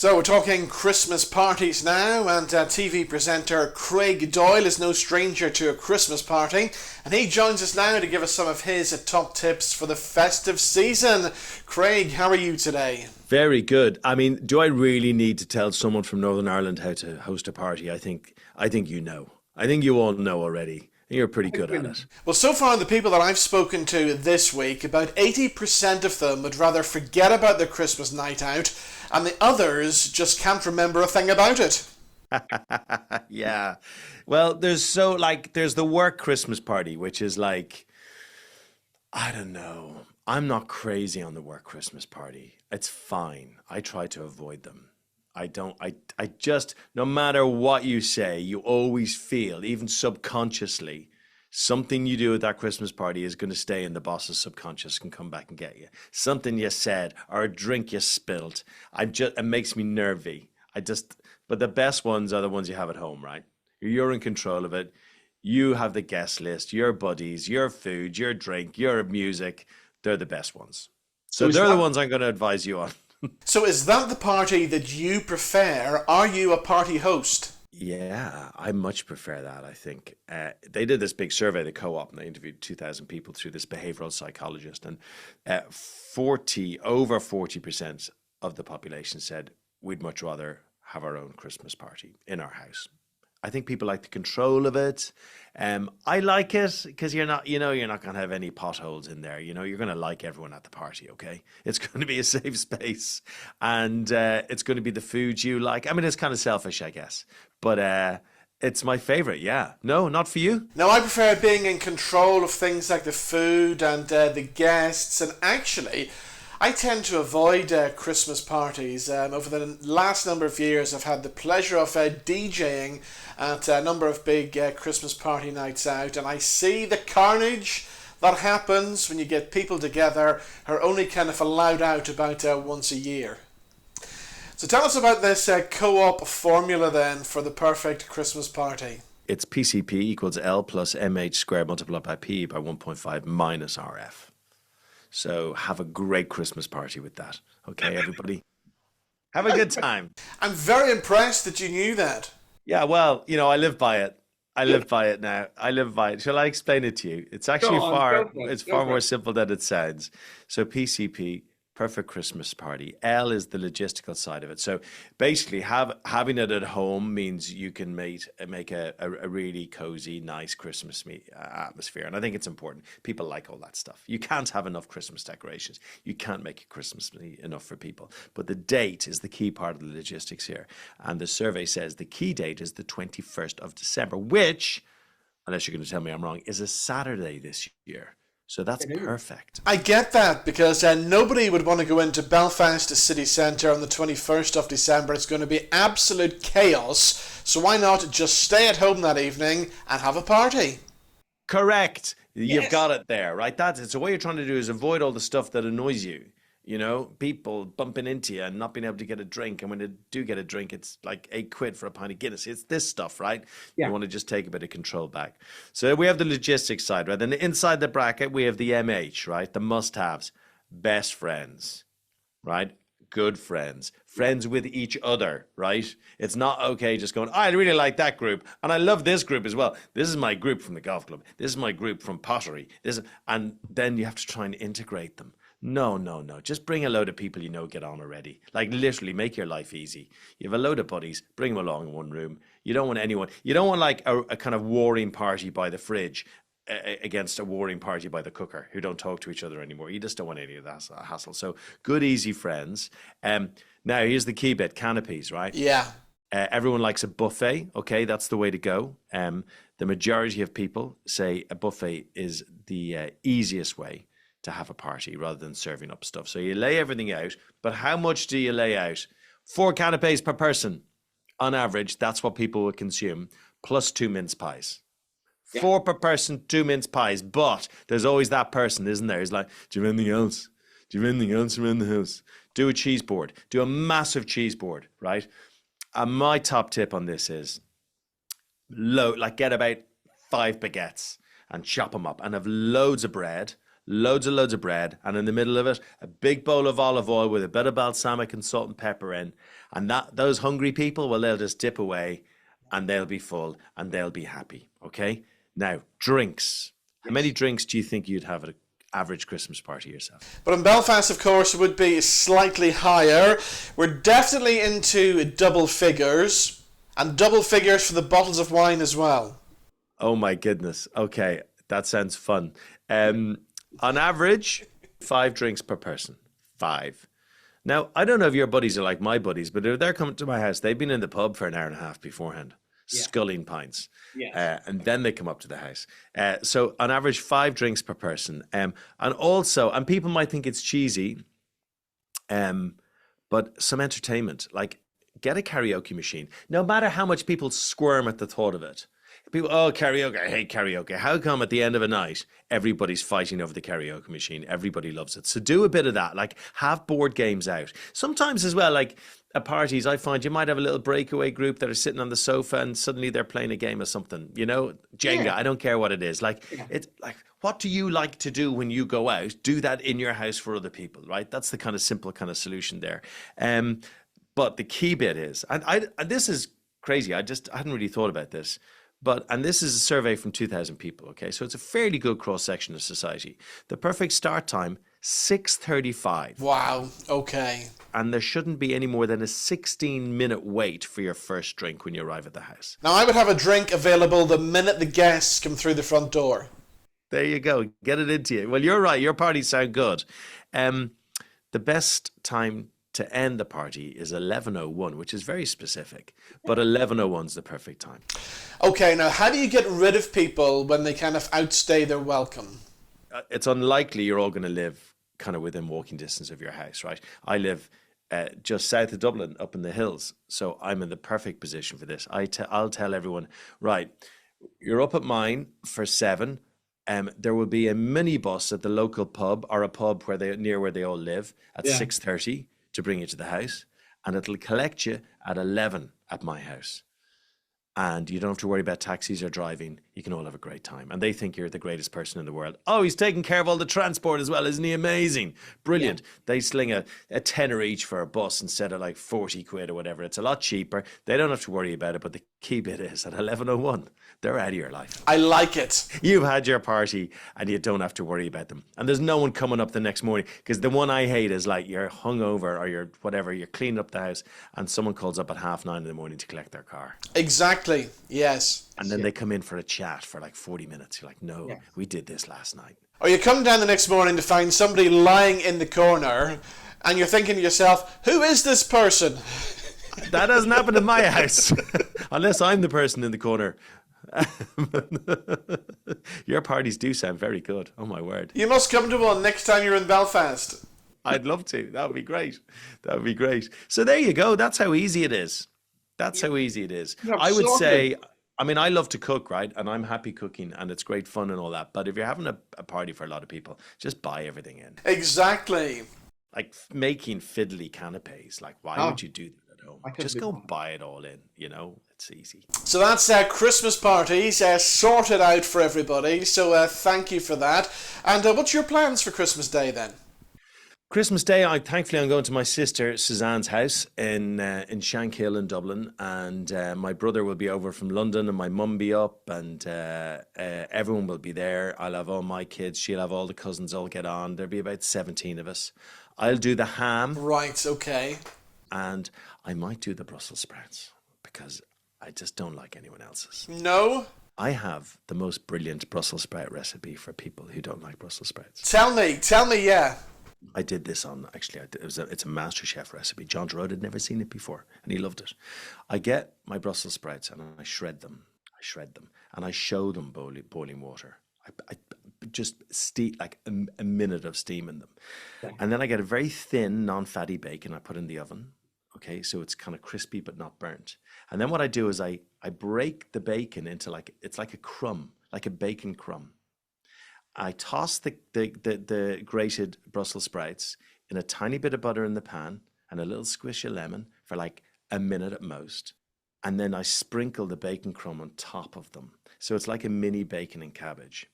So we're talking Christmas parties now, and TV presenter Craig Doyle is no stranger to a Christmas party, and he joins us now to give us some of his top tips for the festive season. Craig, how are you today? Very good. I mean, do I really need to tell someone from Northern Ireland how to host a party? I think you know. I think you all know already. You're pretty good at it. Well, so far the people that I've spoken to this week, about 80% of them would rather forget about their Christmas night out, and the others just can't remember a thing about it. Yeah. Well, there's the work Christmas party, which is like, I don't know. I'm not crazy on the work Christmas party. It's fine. I try to avoid them. I just, no matter what you say, you always feel, even subconsciously, something you do at that Christmas party is going to stay in the boss's subconscious and come back and get you. Something you said or a drink you spilled. It makes me nervy. But the best ones are the ones you have at home, right? You're in control of it. You have the guest list, your buddies, your food, your drink, your music. They're the best ones. So they're the ones I'm going to advise you on. So is that the party that you prefer? Are you a party host? Yeah, I much prefer that, I think. They did this big survey, the Co-op, and they interviewed 2,000 people through this behavioral psychologist. And over 40% of the population said we'd much rather have our own Christmas party in our house. I think people like the control of it. I like it because you're not going to have any potholes in there. You're going to like everyone at the party, okay? It's going to be a safe space, and it's going to be the food you like. I mean, it's kind of selfish, I guess, but it's my favorite. Yeah. No, not for you. No, I prefer being in control of things like the food and the guests, and actually, I tend to avoid Christmas parties. Over the last number of years, I've had the pleasure of DJing at a number of big Christmas party nights out, and I see the carnage that happens when you get people together who are only kind of allowed out about once a year. So tell us about this co-op formula then for the perfect Christmas party. It's PCP equals L plus MH squared multiplied by P by 1.5 minus RF. So have a great Christmas party with that. Okay, everybody? Have a good time. I'm very impressed that you knew that. Yeah, well, I live by it. I live by it now. I live by it. Shall I explain it to you? It's actually far more simple than it sounds. So PCP, perfect Christmas party. L is the logistical side of it. So basically having it at home means you can make a really cozy, nice Christmas atmosphere. And I think it's important. People like all that stuff. You can't have enough Christmas decorations. You can't make it Christmassy enough for people. But the date is the key part of the logistics here. And the survey says the key date is the 21st of December, which, unless you're going to tell me I'm wrong, is a Saturday this year. So that's perfect. I get that because nobody would want to go into Belfast city centre on the 21st of December. It's going to be absolute chaos. So why not just stay at home that evening and have a party? Correct. You've Yes. got it there, right? That's it. So what you're trying to do is avoid all the stuff that annoys you. People bumping into you and not being able to get a drink. And when they do get a drink, it's like £8 for a pint of Guinness. It's this stuff, right? Yeah. You want to just take a bit of control back. So we have the logistics side, right? Then inside the bracket, we have the MH, right? The must-haves. Best friends, right? Good friends. Friends with each other, right? It's not okay just going, I really like that group and I love this group as well. This is my group from the golf club. This is my group from pottery. And then you have to try and integrate them. No. Just bring a load of people get on already. Like literally make your life easy. You have a load of buddies, bring them along in one room. You don't want like a kind of warring party by the fridge against a warring party by the cooker who don't talk to each other anymore. You just don't want any of that hassle. So good, easy friends. Now here's the key bit, canopies, right? Yeah. Everyone likes a buffet. Okay, that's the way to go. The majority of people say a buffet is the easiest way to have a party rather than serving up stuff. So you lay everything out, but how much do you lay out? 4 canapes per person. On average, that's what people would consume, plus 2 mince pies. Yeah. 4 per person, 2 mince pies. But there's always that person, isn't there? He's like, do you have anything else? Do you have anything else around the house? Do a cheese board. Do a massive cheese board, right? And my top tip on this is get about 5 baguettes and chop them up and have loads of bread. Loads of bread, and in the middle of it, a big bowl of olive oil with a bit of balsamic and salt and pepper in, And that those hungry people, well, they'll just dip away and they'll be full and they'll be happy. Okay. Now, drinks. How many drinks do you think you'd have at an average Christmas party yourself? But in Belfast, of course, it would be slightly higher. We're definitely into double figures, and double figures for the bottles of wine as well. Oh my goodness. Okay. That sounds fun. On average, 5 drinks per person. 5. Now, I don't know if your buddies are like my buddies, but if they're coming to my house, they've been in the pub for an hour and a half beforehand, sculling pints. Yes. And then they come up to the house. So on average, 5 drinks per person. And also, and people might think it's cheesy, but some entertainment, like get a karaoke machine. No matter how much people squirm at the thought of it. People, oh, karaoke, I hate karaoke. How come at the end of a night, everybody's fighting over the karaoke machine? Everybody loves it. So do a bit of that, like have board games out. Sometimes as well, like at parties, I find you might have a little breakaway group that are sitting on the sofa and suddenly they're playing a game of something, you know, Jenga, I don't care what it is. Like, it's like, what do you like to do when you go out? Do that in your house for other people, right? That's the kind of simple kind of solution there. But the key bit is, and this is crazy. I hadn't really thought about this. And this is a survey from 2,000 people, okay? So it's a fairly good cross-section of society. The perfect start time, 6:35. Wow, okay. And there shouldn't be any more than a 16-minute wait for your first drink when you arrive at the house. Now, I would have a drink available the minute the guests come through the front door. There you go. Get it into you. Well, you're right. Your parties sound good. The best time to end the party is 11:01, which is very specific, but 11:01 is the perfect time. Okay, now how do you get rid of people when they kind of outstay their welcome? It's unlikely you're all going to live kind of within walking distance of your house, right? I live just south of Dublin, up in the hills, so I'm in the perfect position for this. I'll tell everyone, right, you're up at mine for 7. There will be a minibus at the local pub or a pub near where they all live at 6:30. To bring you to the house, and it'll collect you at 11 at my house. And you don't have to worry about taxis or driving. You can all have a great time. And they think you're the greatest person in the world. Oh, he's taking care of all the transport as well. Isn't he amazing? Brilliant. They sling a tenner each for a bus instead of like 40 quid or whatever. It's a lot cheaper. They don't have to worry about it. But the key bit is at 11:01, they're out of your life. I like it. You've had your party and you don't have to worry about them. And there's no one coming up the next morning, because the one I hate is like you're hungover or you're whatever, you're cleaning up the house and someone calls up at 9:30 in the morning to collect their car. Exactly, yes. And then they come in for a chat for like 40 minutes. You're like, no, we did this last night. Or you come down the next morning to find somebody lying in the corner and you're thinking to yourself, who is this person? That hasn't happened in my house. Unless I'm the person in the corner. Your parties do sound very good. Oh my word. You must come to one next time you're in Belfast. I'd love to. That would be great. That would be great. So there you go. That's how easy it is. That's how easy it is. I would say, I mean, I love to cook, right? And I'm happy cooking and it's great fun and all that. But if you're having a party for a lot of people, just buy everything in. Exactly. Like making fiddly canapes. Like, why would you do that at home? Just go buy it all in, you know? It's easy. So that's Christmas parties sorted out for everybody. So thank you for that. And what's your plans for Christmas Day then? Christmas Day, thankfully I'm going to my sister Suzanne's house in Shankill in Dublin, and my brother will be over from London, and my mum be up, and everyone will be there. I'll have all my kids, she'll have all the cousins all get on. There'll be about 17 of us. I'll do the ham. Right, okay. And I might do the Brussels sprouts because I just don't like anyone else's. No? I have the most brilliant Brussels sprout recipe for people who don't like Brussels sprouts. Tell me, yeah. I did this on, actually, it's a MasterChef recipe. John Gerard had never seen it before, and he loved it. I get my Brussels sprouts and I shred them, and I show them boiling water. I just like a minute of steam in them. Okay. And then I get a very thin, non-fatty bacon I put in the oven. Okay, so it's kind of crispy but not burnt. And then what I do is I break the bacon into it's like a crumb, like a bacon crumb. I toss the grated Brussels sprouts in a tiny bit of butter in the pan and a little squish of lemon for like a minute at most. And then I sprinkle the bacon crumb on top of them. So it's like a mini bacon and cabbage.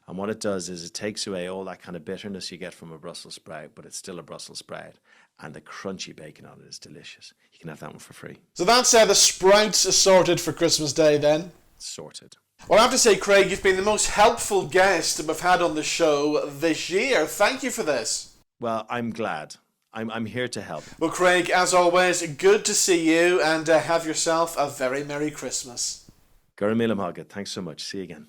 And what it does is it takes away all that kind of bitterness you get from a Brussels sprout, but it's still a Brussels sprout. and the crunchy bacon on it is delicious. You can have that one for free. So that's the sprouts assorted for Christmas Day then. Sorted. Well, I have to say, Craig, you've been the most helpful guest we've had on the show this year. Thank you for this. Well, I'm glad. I'm here to help. Well, Craig, as always, good to see you, and have yourself a very Merry Christmas. Gura míle maigad. Thanks so much. See you again.